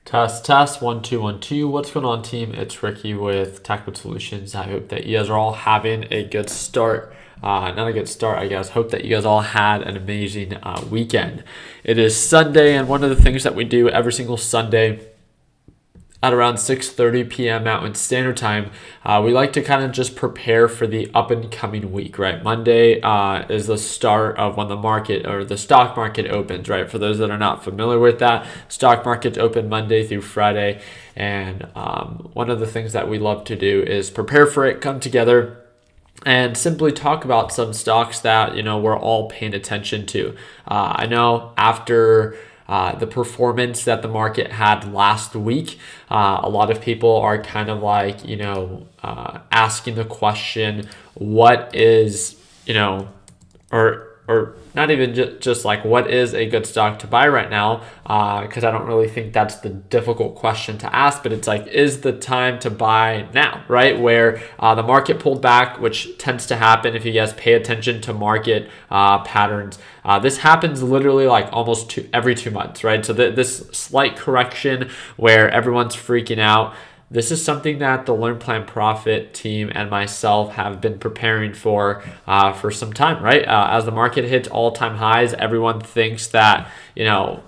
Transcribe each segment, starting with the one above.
Test, test, 1, 2, 1, 2. What's going on, team? It's Ricky with Tactical Solutions. I hope that you guys are all having a good start. Not a good start, I guess. Hope that you guys all had an amazing weekend. It is Sunday, and one of the things that we do every single Sunday at around 6:30 p.m. Mountain Standard Time, we like to kind of just prepare for the up and coming week, right? Monday is the start of when the market or the stock market opens, right? For those that are not familiar with that, stock markets open Monday through Friday, and one of the things that we love to do is prepare for it, come together, and simply talk about some stocks that we're all paying attention to. I know after the performance that the market had last week, a lot of people are kind of like, asking the question, what is, or not even just like, what is a good stock to buy right now? Because I don't really think that's the difficult question to ask, but it's like, is the time to buy now, right? Where the market pulled back, which tends to happen if you guys pay attention to market patterns. This happens literally like almost every 2 months, right? So this slight correction where everyone's freaking out, this is something that the Learn Plan Profit team and myself have been preparing for some time, right? As the market hits all-time highs, everyone thinks that, the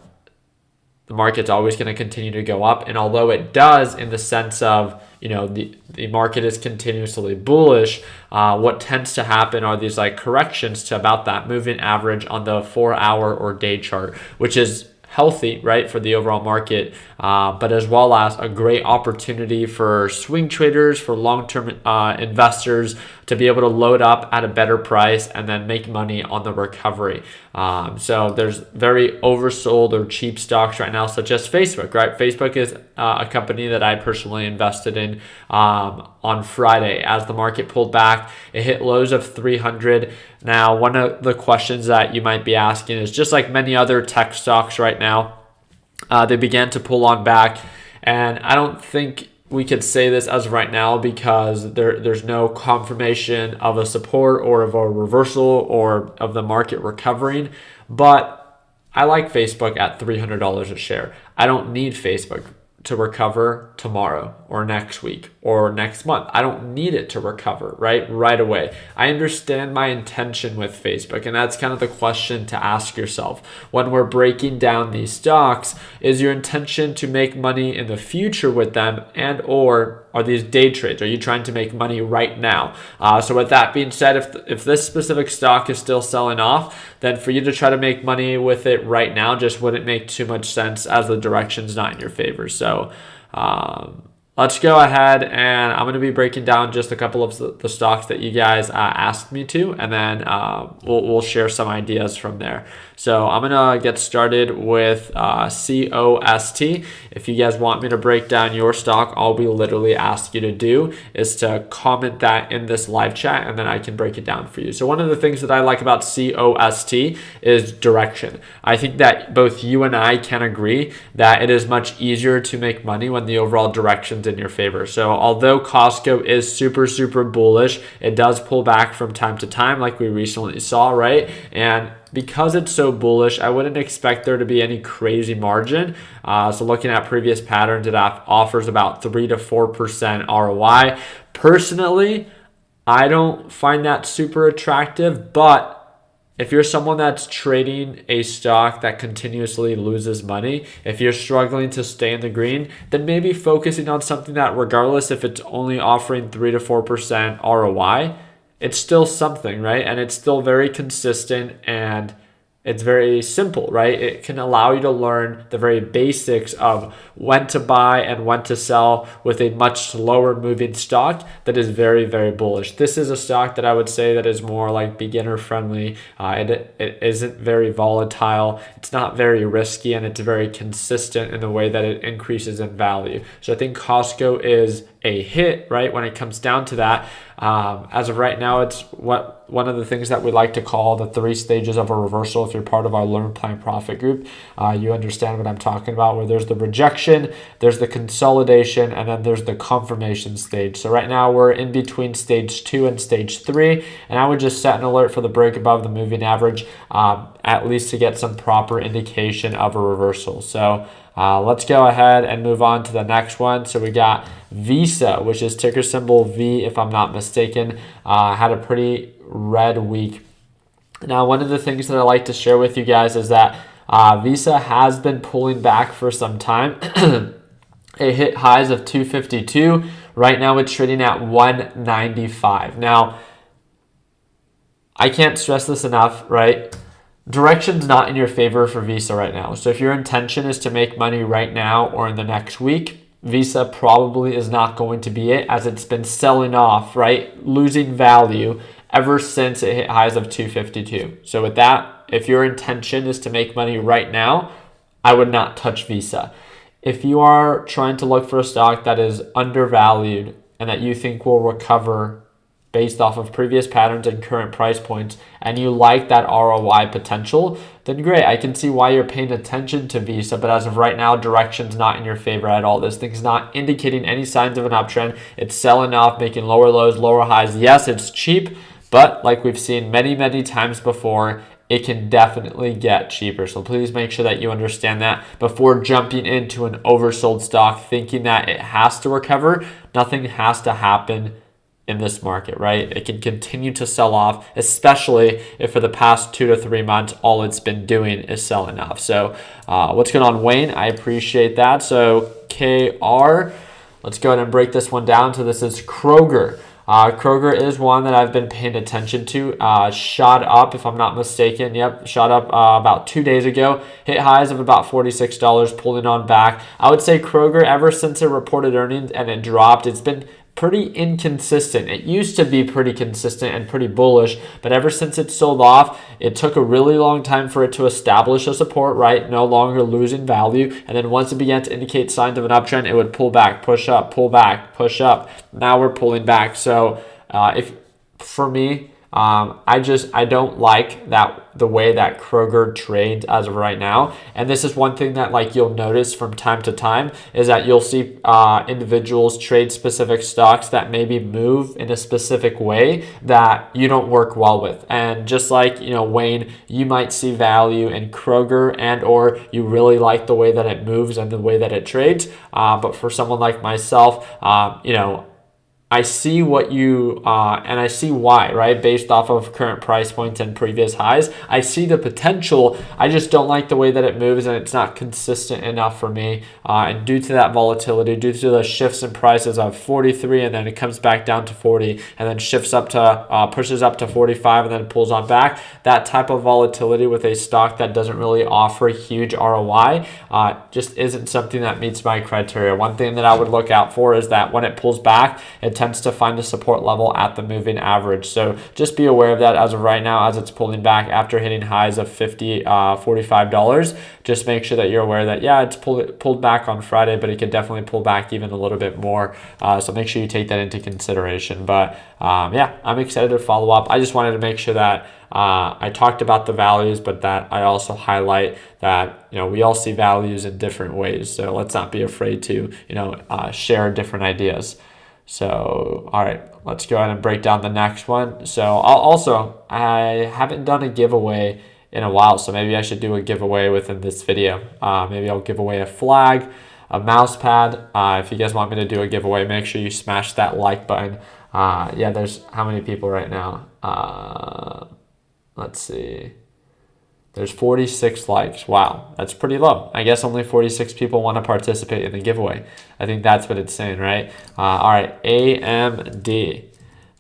market's always going to continue to go up. And although it does in the sense of, the market is continuously bullish, what tends to happen are these like corrections to about that moving average on the 4-hour or day chart, which is healthy, right, for the overall market, but as well as a great opportunity for swing traders, for long-term investors to be able to load up at a better price and then make money on the recovery. So there's very oversold or cheap stocks right now, such as Facebook, right? Facebook is a company that I personally invested in on Friday. As the market pulled back, it hit lows of 300. Now, one of the questions that you might be asking is, just like many other tech stocks right now, they began to pull on back. And I don't think we could say this as of right now because there's no confirmation of a support or of a reversal or of the market recovering. But I like Facebook at $300 a share. I don't need Facebook to recover tomorrow or next week or next month. I don't need it to recover right away. I understand my intention with Facebook, and that's kind of the question to ask yourself when we're breaking down these stocks. Is your intention to make money in the future with them, and or are these day trades? Are you trying to make money right now? So with that being said, if this specific stock is still selling off, then for you to try to make money with it right now just wouldn't make too much sense as the direction's not in your favor. So let's go ahead, and I'm going to be breaking down just a couple of the stocks that you guys asked me to, and then we'll share some ideas from there. So I'm going to get started with COST. If you guys want me to break down your stock, all we literally ask you to do is to comment that in this live chat, and then I can break it down for you. So one of the things that I like about COST is direction. I think that both you and I can agree that it is much easier to make money when the overall direction's in your favor. So although Costco is super bullish, it does pull back from time to time like we recently saw, right? And because it's so bullish, I wouldn't expect there to be any crazy margin. So looking at previous patterns, it offers about 3 to 4% ROI. Personally, I don't find that super attractive, but if you're someone that's trading a stock that continuously loses money, if you're struggling to stay in the green, then maybe focusing on something that, regardless if it's only offering 3 to 4% ROI, it's still something, right? And it's still very consistent and it's very simple, right? It can allow you to learn the very basics of when to buy and when to sell with a much slower moving stock that is very bullish. This is a stock that I would say that is more like beginner friendly. It isn't very volatile. It's not very risky, and it's very consistent in the way that it increases in value. So I think Costco is a hit, right? When it comes down to that, as of right now, it's what one of the things that we like to call the 3 stages of a reversal. If you're part of our Learn, Plan, Profit group, you understand what I'm talking about, where there's the rejection, there's the consolidation, and then there's the confirmation stage. So right now we're in between stage 2 and stage 3, and I would just set an alert for the break above the moving average, at least to get some proper indication of a reversal. So let's go ahead and move on to the next one. So we got Visa, which is ticker symbol V, if I'm not mistaken, had a pretty red week. Now, one of the things that I like to share with you guys is that Visa has been pulling back for some time. It hit highs of 252. Right now it's trading at 195. Now, I can't stress this enough, right? Direction's not in your favor for Visa right now. So if your intention is to make money right now or in the next week, Visa probably is not going to be it, as it's been selling off, right? Losing value ever since it hit highs of 252. So with that, if your intention is to make money right now, I would not touch Visa. If you are trying to look for a stock that is undervalued and that you think will recover based off of previous patterns and current price points, and you like that ROI potential, then great. I can see why you're paying attention to Visa, but as of right now, direction's not in your favor at all. This thing's not indicating any signs of an uptrend. It's selling off, making lower lows, lower highs. Yes, it's cheap, but like we've seen many, many times before, it can definitely get cheaper. So please make sure that you understand that before jumping into an oversold stock, thinking that it has to recover. Nothing has to happen in this market, right? It can continue to sell off, especially if for the past 2 to 3 months, all it's been doing is selling off. So what's going on, Wayne? I appreciate that. So KR, let's go ahead and break this one down. So this is Kroger. Kroger is one that I've been paying attention to. Shot up, if I'm not mistaken. Yep, shot up about 2 days ago. Hit highs of about $46, pulling on back. I would say Kroger, ever since it reported earnings and it dropped, it's been pretty inconsistent. It used to be pretty consistent and pretty bullish, but ever since it sold off, it took a really long time for it to establish a support, right? No longer losing value. And then once it began to indicate signs of an uptrend, it would pull back, push up, pull back, push up. Now we're pulling back. So if for me, I don't like the way that Kroger trades as of right now. And this is one thing that like you'll notice from time to time is that you'll see individuals trade specific stocks that maybe move in a specific way that you don't work well with. And just like, Wayne, you might see value in Kroger and or you really like the way that it moves and the way that it trades. But for someone like myself, I see what you, and I see why, right? Based off of current price points and previous highs, I see the potential. I just don't like the way that it moves and it's not consistent enough for me. And due to that volatility, due to the shifts in prices of 43 and then it comes back down to 40 and then shifts up to, pushes up to 45 and then pulls on back, that type of volatility with a stock that doesn't really offer huge ROI just isn't something that meets my criteria. One thing that I would look out for is that when it pulls back, it tends to find a support level at the moving average. So just be aware of that as of right now, as it's pulling back after hitting highs of $45. Just make sure that you're aware that, yeah, it's pulled back on Friday, but it could definitely pull back even a little bit more. So make sure you take that into consideration. But yeah, I'm excited to follow up. I just wanted to make sure that I talked about the values, but that I also highlight that, we all see values in different ways. So let's not be afraid to, share different ideas. So, all right, let's go ahead and break down the next one. So I haven't done a giveaway in a while, so maybe I should do a giveaway within this video. Maybe I'll give away a flag, a mouse pad. If you guys want me to do a giveaway, make sure you smash that like button. Yeah, there's how many people right now? Let's see. There's 46 likes. Wow, that's pretty low. I guess only 46 people want to participate in the giveaway. I think that's what it's saying, right? All right, AMD.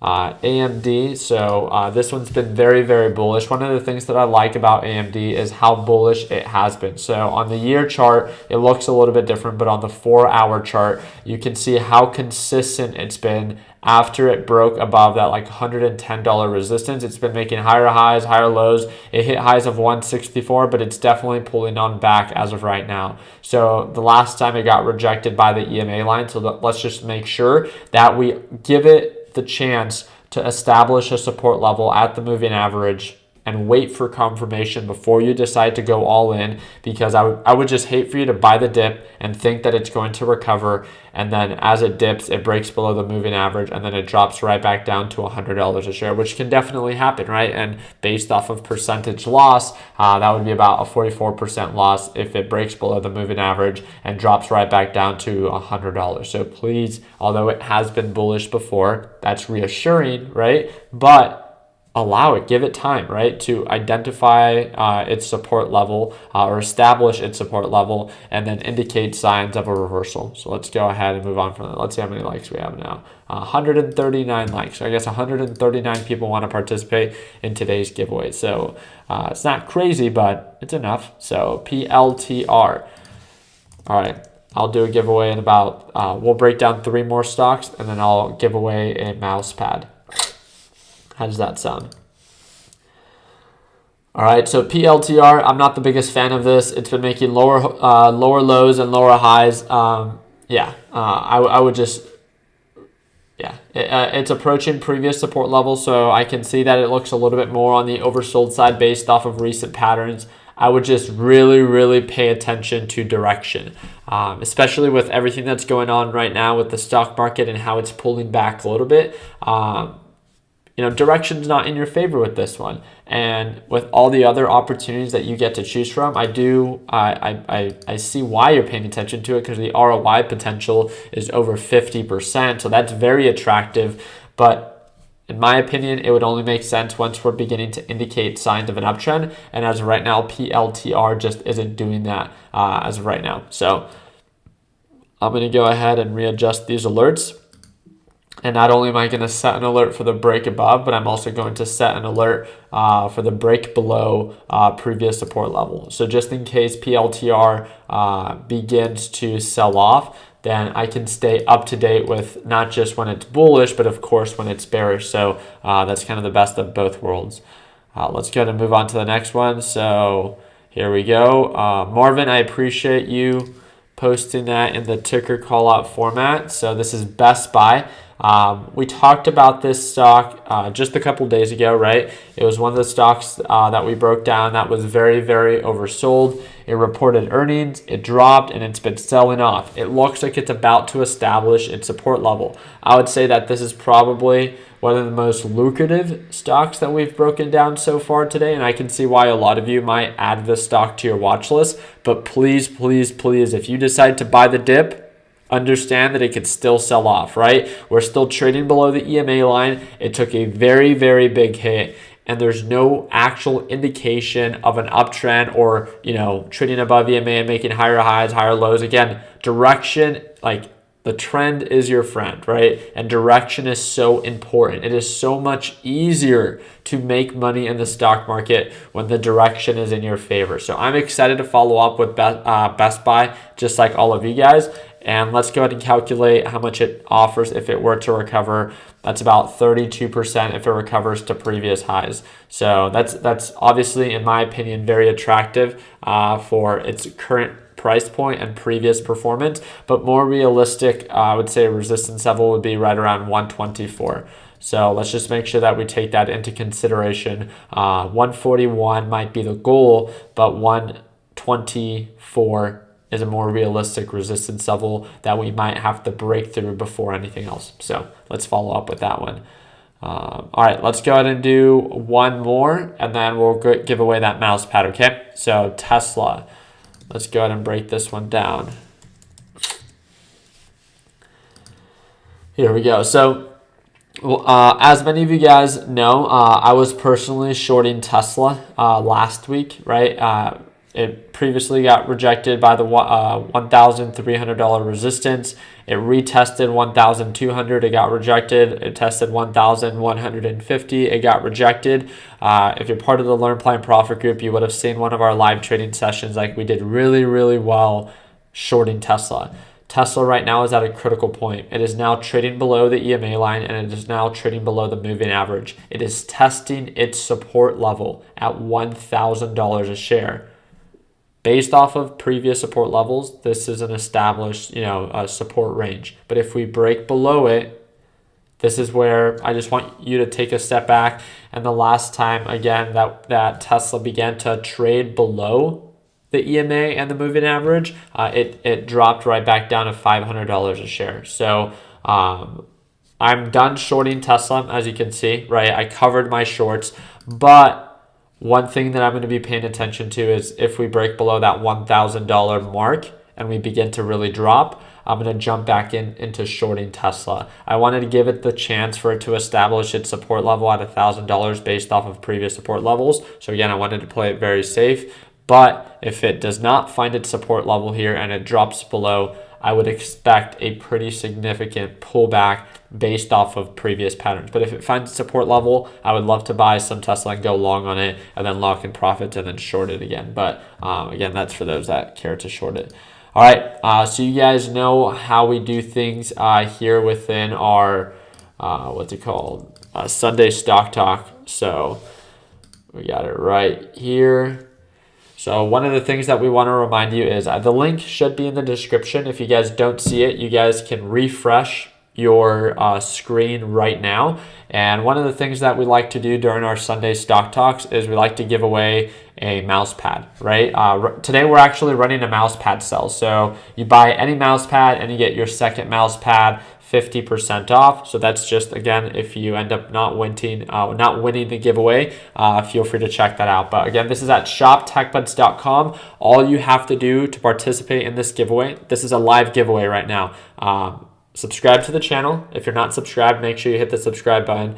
AMD, so this one's been very, very bullish. One of the things that I like about AMD is how bullish it has been. So on the year chart, it looks a little bit different, but on the 4-hour chart, you can see how consistent it's been after it broke above that like $110 resistance. It's been making higher highs, higher lows. It hit highs of 164, but it's definitely pulling on back as of right now. So the last time it got rejected by the EMA line. So let's just make sure that we give it the chance to establish a support level at the moving average and wait for confirmation before you decide to go all in, because I would just hate for you to buy the dip and think that it's going to recover, and then as it dips, it breaks below the moving average, and then it drops right back down to $100 a share, which can definitely happen, right? And based off of percentage loss, that would be about a 44% loss if it breaks below the moving average and drops right back down to $100. So please, although it has been bullish before, that's reassuring, right? But allow it, give it time, right, to identify its support level or establish its support level, and then indicate signs of a reversal. So let's go ahead and move on from that. Let's see how many likes we have now. 139 likes. So I guess 139 people want to participate in today's giveaway. So it's not crazy, but it's enough. So PLTR. All right. I'll do a giveaway in about, we'll break down 3 more stocks, and then I'll give away a mouse pad. How does that sound? All right, so PLTR, I'm not the biggest fan of this. It's been making lower lows and lower highs. I would just, it's approaching previous support levels, so I can see that it looks a little bit more on the oversold side based off of recent patterns. I would just really, really pay attention to direction, especially with everything that's going on right now with the stock market and how it's pulling back a little bit. Direction's not in your favor with this one. And with all the other opportunities that you get to choose from, I see why you're paying attention to it, because the ROI potential is over 50%. So that's very attractive. But in my opinion, it would only make sense once we're beginning to indicate signs of an uptrend. And as of right now, PLTR just isn't doing that as of right now. So I'm going to go ahead and readjust these alerts. And not only am I going to set an alert for the break above, but I'm also going to set an alert for the break below previous support level. So just in case PLTR begins to sell off, then I can stay up to date with not just when it's bullish, but of course when it's bearish. So that's kind of the best of both worlds. Let's go ahead and move on to the next one. So here we go. Marvin, I appreciate you posting that in the ticker call out format. So this is Best Buy. We talked about this stock just a couple days ago, right? It was one of the stocks that we broke down that was very, very oversold. It reported earnings, it dropped, and it's been selling off. It looks like it's about to establish its support level. I would say that this is probably one of the most lucrative stocks that we've broken down so far today, and I can see why a lot of you might add this stock to your watch list. But please, please, please, if you decide to buy the dip, understand that it could still sell off, right? We're still trading below the EMA line. It took a very, very big hit, and there's no actual indication of an uptrend or, trading above EMA and making higher highs, higher lows. Again, direction, like the trend is your friend, right? And direction is so important. It is so much easier to make money in the stock market when the direction is in your favor. So I'm excited to follow up with Best Buy, just like all of you guys. And let's go ahead and calculate how much it offers if it were to recover. That's about 32% if it recovers to previous highs. So that's obviously, in my opinion, very attractive for its current price point and previous performance. But more realistic, I would say resistance level would be right around 124. So let's just make sure that we take that into consideration. 141 might be the goal, but 124 is a more realistic resistance level that we might have to break through before anything else. So let's follow up with that one. All right, let's go ahead and do one more, and then we'll give away that mouse pad, okay? So Tesla, let's go ahead and break this one down. Here we go. So as many of you guys know, I was personally shorting Tesla last week, right? It previously got rejected by the $1,300 resistance. It retested $1,200. It got rejected. It tested $1,150. It got rejected. If you're part of the Learn Plan Profit group, you would have seen one of our live trading sessions. Like, we did really, really well shorting Tesla. Tesla right now is at a critical point. It is now trading below the EMA line, and it is now trading below the moving average. It is testing its support level at $1,000 a share. Based off of previous support levels, this is an established, support range. But if we break below it, this is where I just want you to take a step back. And the last time, again, that Tesla began to trade below the EMA and the moving average, it dropped right back down to $500 a share. So I'm done shorting Tesla, as you can see, right? I covered my shorts, but one thing that I'm going to be paying attention to is if we break below that $1,000 mark and we begin to really drop, I'm going to jump back into shorting Tesla. I wanted to give it the chance for it to establish its support level at $1,000 based off of previous support levels. So again, I wanted to play it very safe. But if it does not find its support level here and it drops below, I would expect a pretty significant pullback based off of previous patterns. But if it finds support level, I would love to buy some Tesla and go long on it and then lock in profits and then short it again. But again, that's for those that care to short it. All right, so you guys know how we do things here within our, what's it called, Sunday Stock Talk. So we got it right here. So one of the things that we want to remind you is the link should be in the description. If you guys don't see it, you guys can refresh your screen right now. And one of the things that we like to do during our Sunday stock talks is we like to give away a mouse pad, right? Today we're actually running a mouse pad sale. So you buy any mouse pad and you get your second mouse pad 50% off. So that's just, again, if you end up not winning the giveaway, feel free to check that out. But again, this is at shoptechbuds.com. All you have to do to participate in this giveaway, this is a live giveaway right now. Subscribe to the channel. If you're not subscribed, make sure you hit the subscribe button.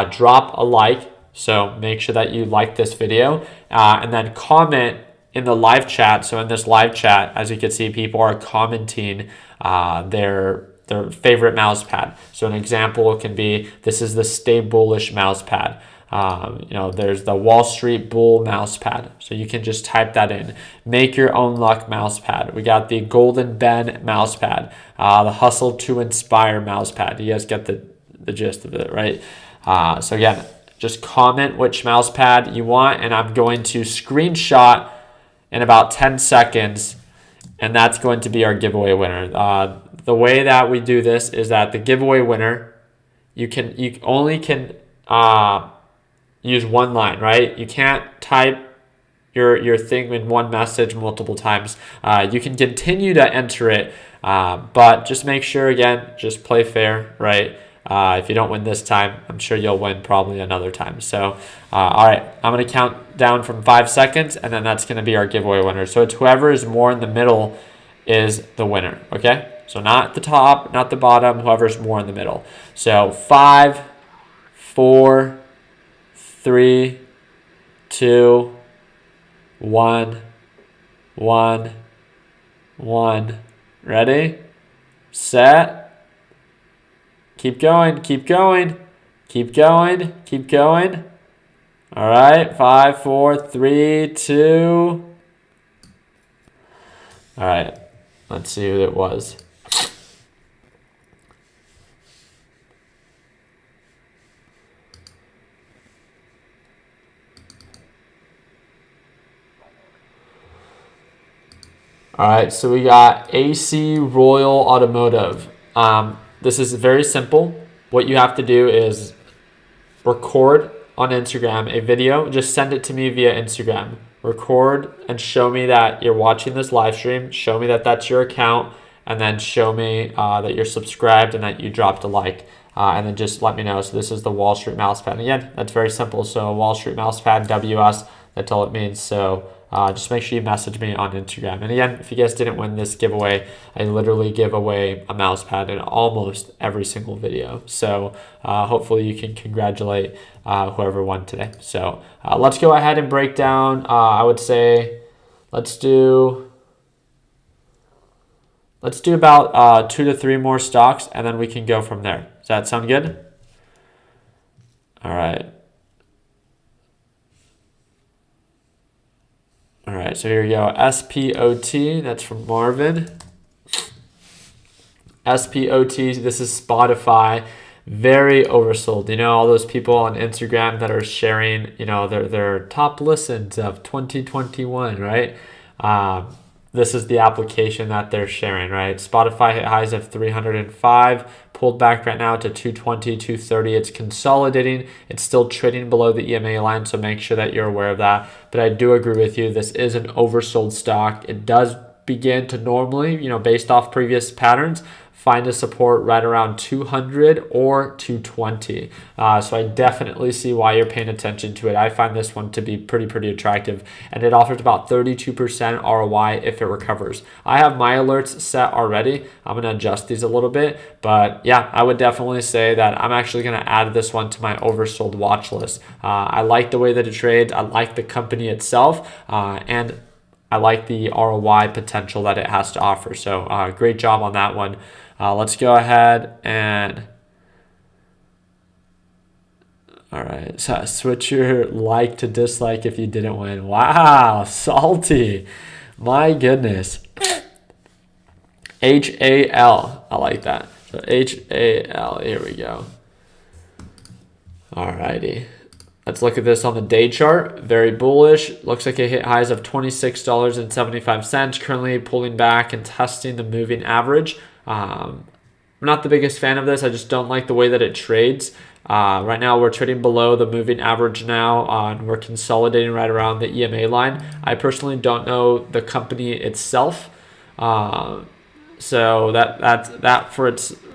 Drop a like. So make sure that you like this video and then comment in the live chat. So in this live chat, as you can see, people are commenting their favorite mouse pad. So an example can be, this is the Stay Bullish mouse pad. There's the Wall Street Bull mouse pad. So you can just type that in. Make Your Own Luck mouse pad. We got the Golden Ben mouse pad. The Hustle to Inspire mouse pad. You guys get the gist of it, right? So again, just comment which mouse pad you want, and I'm going to screenshot in about 10 seconds, and that's going to be our giveaway winner. The way that we do this is that the giveaway winner, you only can use one line, right? You can't type your thing in one message multiple times. You can continue to enter it, but just make sure, again, just play fair, right? If you don't win this time, I'm sure you'll win probably another time. So, all right, I'm going to count down from 5 seconds, and then that's going to be our giveaway winner. So it's whoever is more in the middle is the winner, okay? So not the top, not the bottom, whoever's more in the middle. So 5, 4, 3, 2, 1, 1, 1. Ready? Set. Keep going, keep going, keep going, keep going. All right, 5, 4, 3, 2. All right, let's see who it was. All right, so we got AC Royal Automotive. This is very simple. What you have to do is record on Instagram a video. Just send it to me via Instagram. Record and show me that you're watching this live stream. Show me that that's your account, and then show me that you're subscribed and that you dropped a like. And then just let me know. So this is the Wall Street Mousepad. Again, that's very simple. So Wall Street Mousepad, WS, that's all it means. So just make sure you message me on Instagram. And again, if you guys didn't win this giveaway, I literally give away a mouse pad in almost every single video. So hopefully you can congratulate whoever won today. So let's go ahead and break down. I would say let's do about 2 to 3 more stocks, and then we can go from there. Does that sound good? All right. All right, so here we go. SPOT, that's from Marvin. SPOT, this is Spotify. Very oversold. You know, all those people on Instagram that are sharing, you know, their top listens of 2021, right? This is the application that they're sharing, right? Spotify hit highs of 305.8 pulled back right now to 220, 230. It's consolidating. It's still trading below the EMA line, so make sure that you're aware of that. But I do agree with you. This is an oversold stock. It does begin to normally, based off previous patterns, find a support right around 200 or 220. So I definitely see why you're paying attention to it. I find this one to be pretty attractive, and it offers about 32% ROI if it recovers. I have my alerts set already. I'm going to adjust these a little bit, but yeah, I would definitely say that I'm actually going to add this one to my oversold watch list. I like the way that it trades. I like the company itself, and I like the ROI potential that it has to offer. So great job on that one. Let's go ahead and, all right, so switch your like to dislike if you didn't win. Wow, salty. My goodness. HAL, I like that. So HAL, here we go. All righty. Let's look at this on the day chart. Very bullish. Looks like it hit highs of $26.75. Currently pulling back and testing the moving average. I'm not the biggest fan of this. I just don't like the way that it trades. Right now we're trading below the moving average now, and we're consolidating right around the EMA line. I personally don't know the company itself, so that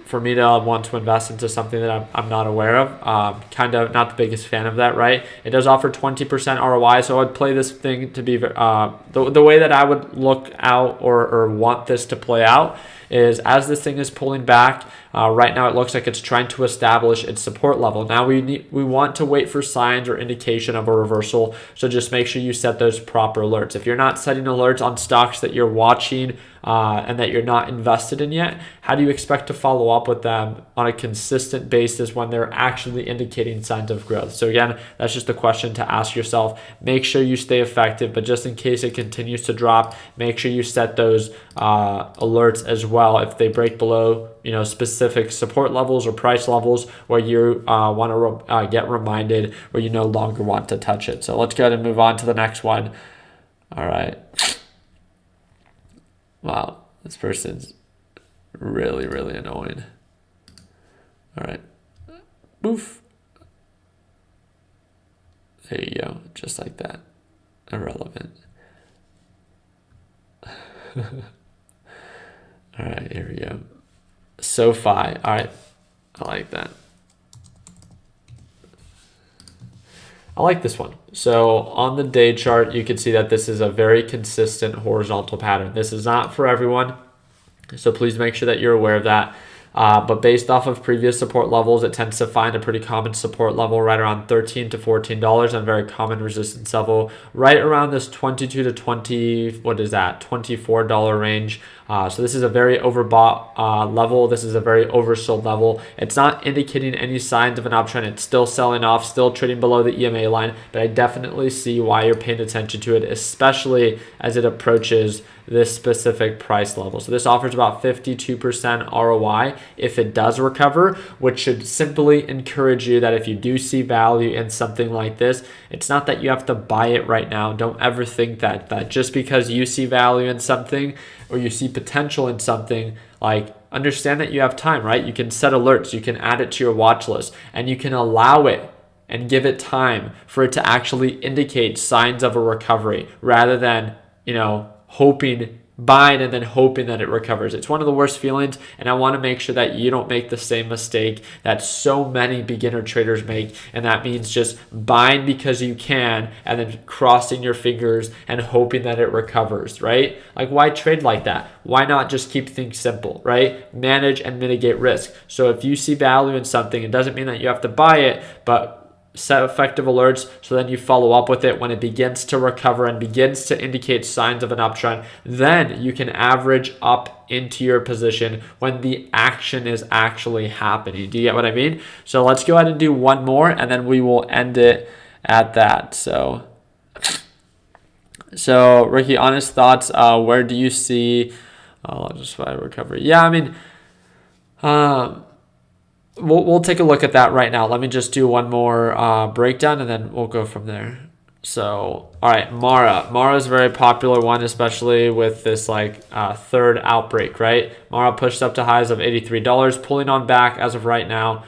for me to want to invest into something that I'm not aware of. Kind of not the biggest fan of that, right? It does offer 20% ROI, so I would play this thing to be the way that I would look out or want this to play out is as this thing is pulling back. Right now it looks like it's trying to establish its support level. Now we want to wait for signs or indication of a reversal, so just make sure you set those proper alerts. If you're not setting alerts on stocks that you're watching and that you're not invested in yet, how do you expect to follow up with them on a consistent basis when they're actually indicating signs of growth? So again, that's just a question to ask yourself. Make sure you stay effective, but just in case it continues to drop, make sure you set those alerts as well if they break below specific support levels or price levels where you want to get reminded where you no longer want to touch it. So let's go ahead and move on to the next one. All right. Wow, this person's really annoying. All right. Boof. There you go. Just like that. Irrelevant. All right, here we go. SoFi. All right, I like that. I like this one. So on the day chart, you can see that this is a very consistent horizontal pattern. This is not for everyone, so please make sure that you're aware of that. But based off of previous support levels, it tends to find a pretty common support level right around $13 to $14, and a very common resistance level right around this $22 to $24 range. So this is a very overbought level. This is a very oversold level. It's not indicating any signs of an uptrend. It's still selling off, still trading below the EMA line, but I definitely see why you're paying attention to it, especially as it approaches this specific price level. So this offers about 52% ROI if it does recover, which should simply encourage you that if you do see value in something like this, it's not that you have to buy it right now. Don't ever think that just because you see value in something or you see potential in something, like understand that you have time, right? You can set alerts, you can add it to your watch list, and you can allow it and give it time for it to actually indicate signs of a recovery rather than, buying and then hoping that it recovers. It's one of the worst feelings, and I want to make sure that you don't make the same mistake that so many beginner traders make, and that means just buying because you can and then crossing your fingers and hoping that it recovers, right? Like, why trade like that? Why not just keep things simple, right? Manage and mitigate risk. So if you see value in something, it doesn't mean that you have to buy it, but set effective alerts so then you follow up with it when it begins to recover and begins to indicate signs of an uptrend. Then you can average up into your position when the action is actually happening. Do you get what I mean? So let's go ahead and do one more and then we will end it at that. So Ricky, honest thoughts, where do you see just recovery? Yeah, I mean, we'll take a look at that right now. Let me just do one more breakdown and then we'll go from there. So, all right, Mara. Mara is a very popular one, especially with this third outbreak, right? Mara pushed up to highs of $83, pulling on back as of right now.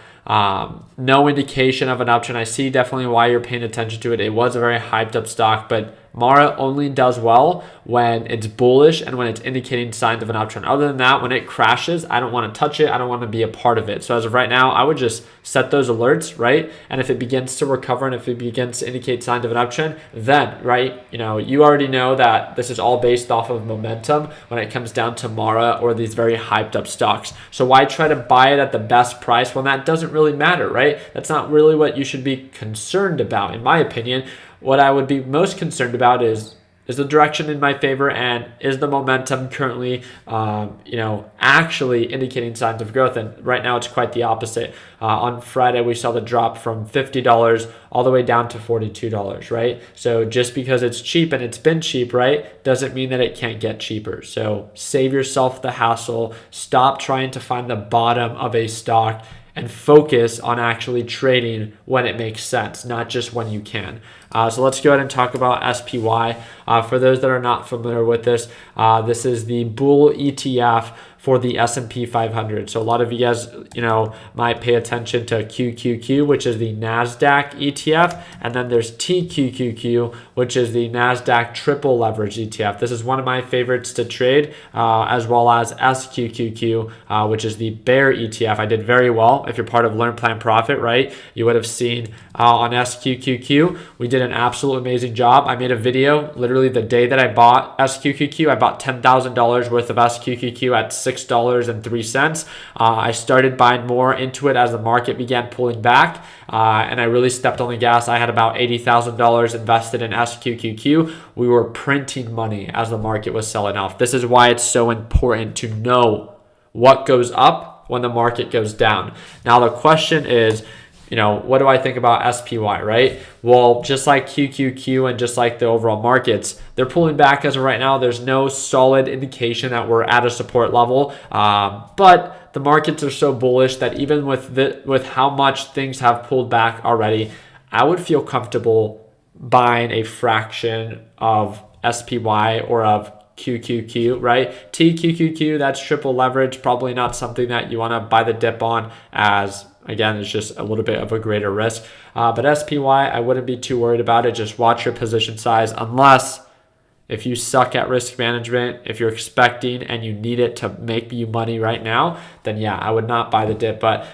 No indication of an uptrend. I see definitely why you're paying attention to it. It was a very hyped up stock, but Mara only does well when it's bullish and when it's indicating signs of an uptrend. Other than that, when it crashes, I don't want to touch it. I don't want to be a part of it. So as of right now, I would just set those alerts, right? And if it begins to recover and if it begins to indicate signs of an uptrend, then, right, you already know that this is all based off of momentum when it comes down to Mara or these very hyped up stocks. So why try to buy it at the best price when that doesn't really matter, right? That's not really what you should be concerned about, in my opinion. What I would be most concerned about is the direction in my favor, and is the momentum currently, actually indicating signs of growth? And right now, it's quite the opposite. On Friday, we saw the drop from $50 all the way down to $42, right? So just because it's cheap and it's been cheap, right, doesn't mean that it can't get cheaper. So save yourself the hassle. Stop trying to find the bottom of a stock and focus on actually trading when it makes sense, not just when you can. So let's go ahead and talk about SPY. For those that are not familiar with this, this is the bull ETF for the S&P 500. So a lot of you guys, might pay attention to QQQ, which is the NASDAQ ETF. And then there's TQQQ, which is the NASDAQ triple leverage ETF. This is one of my favorites to trade, as well as SQQQ, which is the bear ETF. I did very well. If you're part of Learn, Plan, Profit, right, you would have seen on SQQQ, we did an absolute amazing job. I made a video literally the day that I bought SQQQ. I bought $10,000 worth of SQQQ at $6.03. I started buying more into it as the market began pulling back, and I really stepped on the gas. I had about $80,000 invested in SQQQ. We were printing money as the market was selling off. This is why it's so important to know what goes up when the market goes down. Now the question is, what do I think about SPY, right? Well, just like QQQ and just like the overall markets, they're pulling back as of right now. There's no solid indication that we're at a support level, but the markets are so bullish that even with how much things have pulled back already, I would feel comfortable buying a fraction of SPY or of QQQ, right? TQQQ, that's triple leverage, probably not something that you want to buy the dip on, as again, it's just a little bit of a greater risk. But SPY, I wouldn't be too worried about it. Just watch your position size, unless if you suck at risk management, if you're expecting and you need it to make you money right now, then yeah, I would not buy the dip. But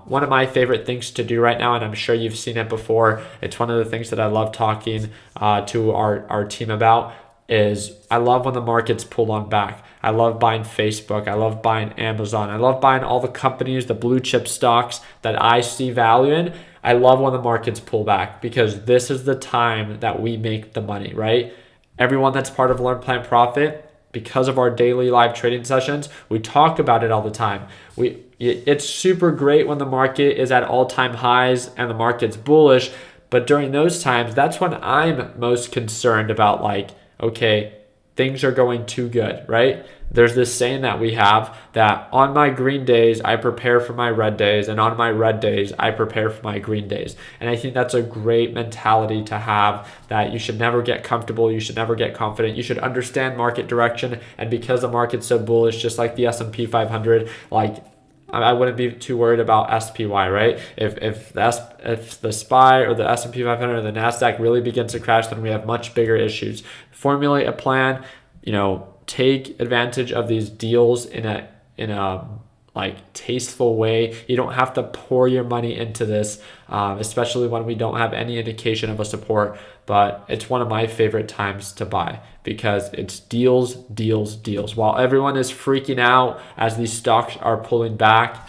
one of my favorite things to do right now, and I'm sure you've seen it before, it's one of the things that I love talking to our team about, is I love when the markets pull on back. I love buying Facebook. I love buying Amazon. I love buying all the companies, the blue chip stocks that I see value in. I love when the markets pull back, because this is the time that we make the money, right? Everyone that's part of Learn, Plan, Profit, because of our daily live trading sessions, we talk about it all the time. It's super great when the market is at all-time highs and the market's bullish, but during those times, that's when I'm most concerned about, okay, things are going too good, right? There's this saying that we have that on my green days, I prepare for my red days, and on my red days, I prepare for my green days. And I think that's a great mentality to have, that you should never get comfortable. You should never get confident. You should understand market direction. And because the market's so bullish, just like the S&P 500, I wouldn't be too worried about SPY, right? If the SPY or the S&P 500 or the NASDAQ really begins to crash, then we have much bigger issues. Formulate a plan, take advantage of these deals in a tasteful way. You don't have to pour your money into this, especially when we don't have any indication of a support. But it's one of my favorite times to buy, because it's deals, deals, deals. While everyone is freaking out as these stocks are pulling back,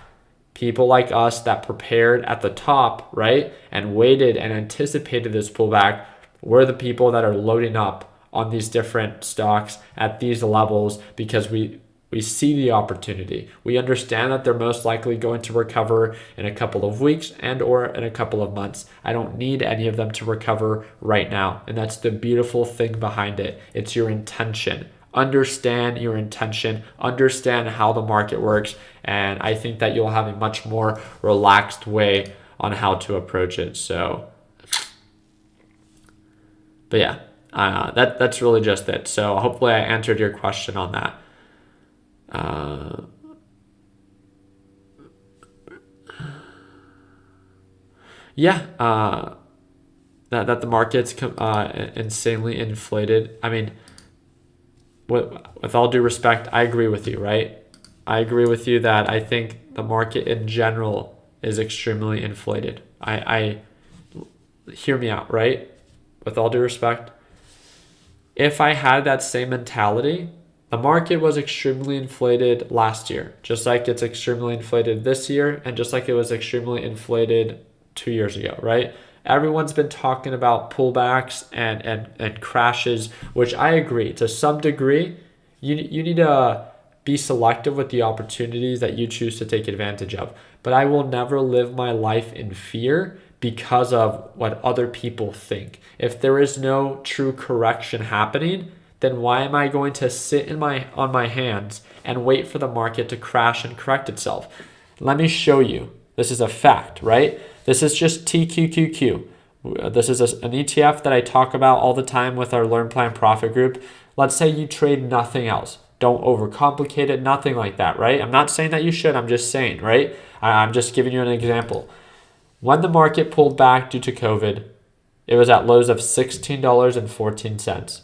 people like us that prepared at the top, right, and waited and anticipated this pullback, we're the people that are loading up on these different stocks at these levels, because we see the opportunity. We understand that they're most likely going to recover in a couple of weeks and or in a couple of months. I don't need any of them to recover right now. And that's the beautiful thing behind it. It's your intention. Understand your intention. Understand how the market works. And I think that you'll have a much more relaxed way on how to approach it. So but yeah, that's really just it. So hopefully I answered your question on that. That the market's insanely inflated. I mean, with all due respect, I agree with you, right? I agree with you that I think the market in general is extremely inflated. I hear me out, right? With all due respect, if I had that same mentality, the market was extremely inflated last year, just like it's extremely inflated this year, and just like it was extremely inflated 2 years ago, right? Everyone's been talking about pullbacks and crashes, which I agree to some degree. You need to be selective with the opportunities that you choose to take advantage of. But I will never live my life in fear because of what other people think. If there is no true correction happening, then why am I going to sit on my hands and wait for the market to crash and correct itself? Let me show you. This is a fact, right? This is just TQQQ. This is an ETF that I talk about all the time with our Learn Plan Profit group. Let's say you trade nothing else. Don't overcomplicate it, nothing like that, right? I'm not saying that you should, I'm just saying, right? I'm just giving you an example. When the market pulled back due to COVID, it was at lows of $16.14.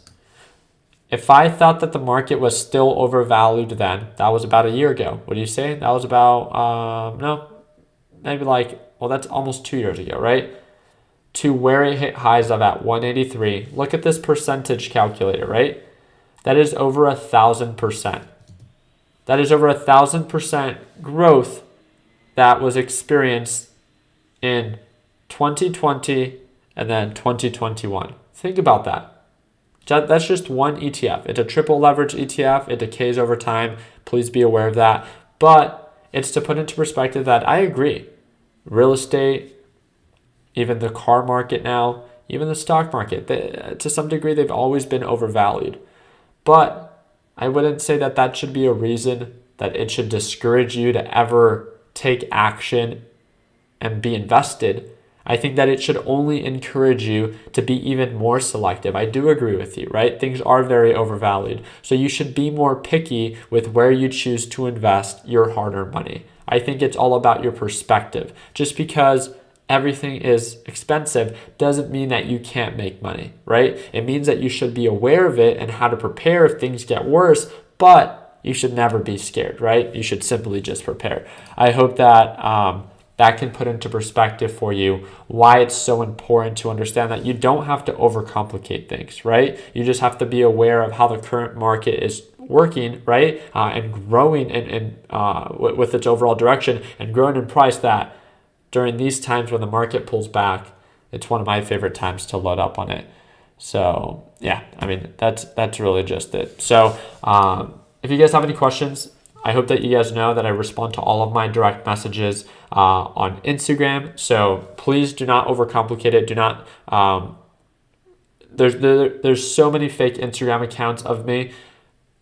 If I thought that the market was still overvalued then, that was about a year ago. What do you say? That was about, that's almost 2 years ago, right? To where it hit highs of at 183. Look at this percentage calculator, right? That is over 1,000%. That is over 1,000% growth that was experienced in 2020 and then 2021. Think about that. That's just one ETF. It's a triple leverage ETF. It decays over time. Please be aware of that. But it's to put into perspective that I agree. Real estate, even the car market now, even the stock market, to some degree, they've always been overvalued. But I wouldn't say that that should be a reason that it should discourage you to ever take action and be invested. I think that it should only encourage you to be even more selective. I do agree with you, right? Things are very overvalued. So you should be more picky with where you choose to invest your hard-earned money. I think it's all about your perspective. Just because everything is expensive doesn't mean that you can't make money, right? It means that you should be aware of it and how to prepare if things get worse, but you should never be scared, right? You should simply just prepare. I hope that that can put into perspective for you why it's so important to understand that you don't have to overcomplicate things, right? You just have to be aware of how the current market is working, right? And growing with its overall direction and growing in price, that during these times when the market pulls back, it's one of my favorite times to load up on it. So yeah, I mean, that's really just it. So if you guys have any questions, I hope that you guys know that I respond to all of my direct messages on Instagram. So please do not overcomplicate it. Do not. There's so many fake Instagram accounts of me.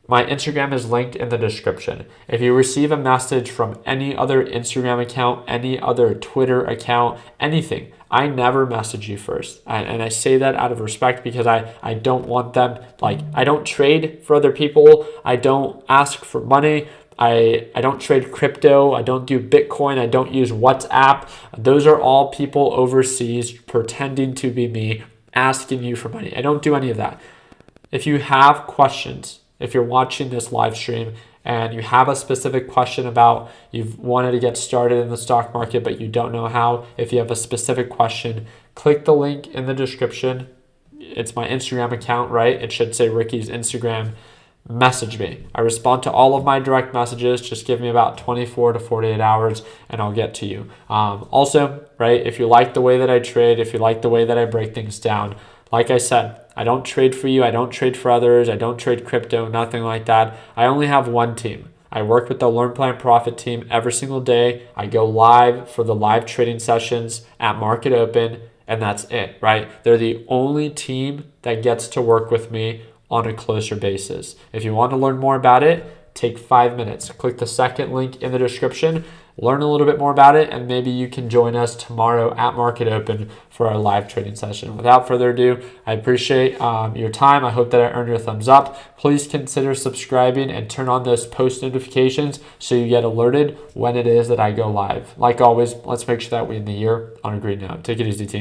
My Instagram is linked in the description. If you receive a message from any other Instagram account, any other Twitter account, anything, I never message you first. And I say that out of respect because I don't want them, I don't trade for other people. I don't ask for money. I don't trade crypto. I don't do Bitcoin. I don't use WhatsApp. Those are all people overseas pretending to be me, asking you for money. I don't do any of that. If you have questions, if you're watching this live stream and you have a specific question about you've wanted to get started in the stock market but you don't know how, if you have a specific question, click the link in the description. It's my Instagram account, right? It should say Ricky's Instagram. Message me. I respond to all of my direct messages. Just give me about 24 to 48 hours and I'll get to you. Also, right, if you like the way that I trade, if you like the way that I break things down, like I said, I don't trade for you. I don't trade for others. I don't trade crypto, nothing like that. I only have one team. I work with the Learn Plan Profit team every single day. I go live for the live trading sessions at Market Open, and that's it, right? They're the only team that gets to work with me on a closer basis. If you want to learn more about it, take 5 minutes. Click the second link in the description. learn a little bit more about it, and maybe you can join us tomorrow at market open for our live trading session. Without further ado, I appreciate your time. I hope that I earned your thumbs up. Please consider subscribing and turn on those post notifications so you get alerted when it is that I go live. Like always, let's make sure that we end the year on a green note. Take it easy, team.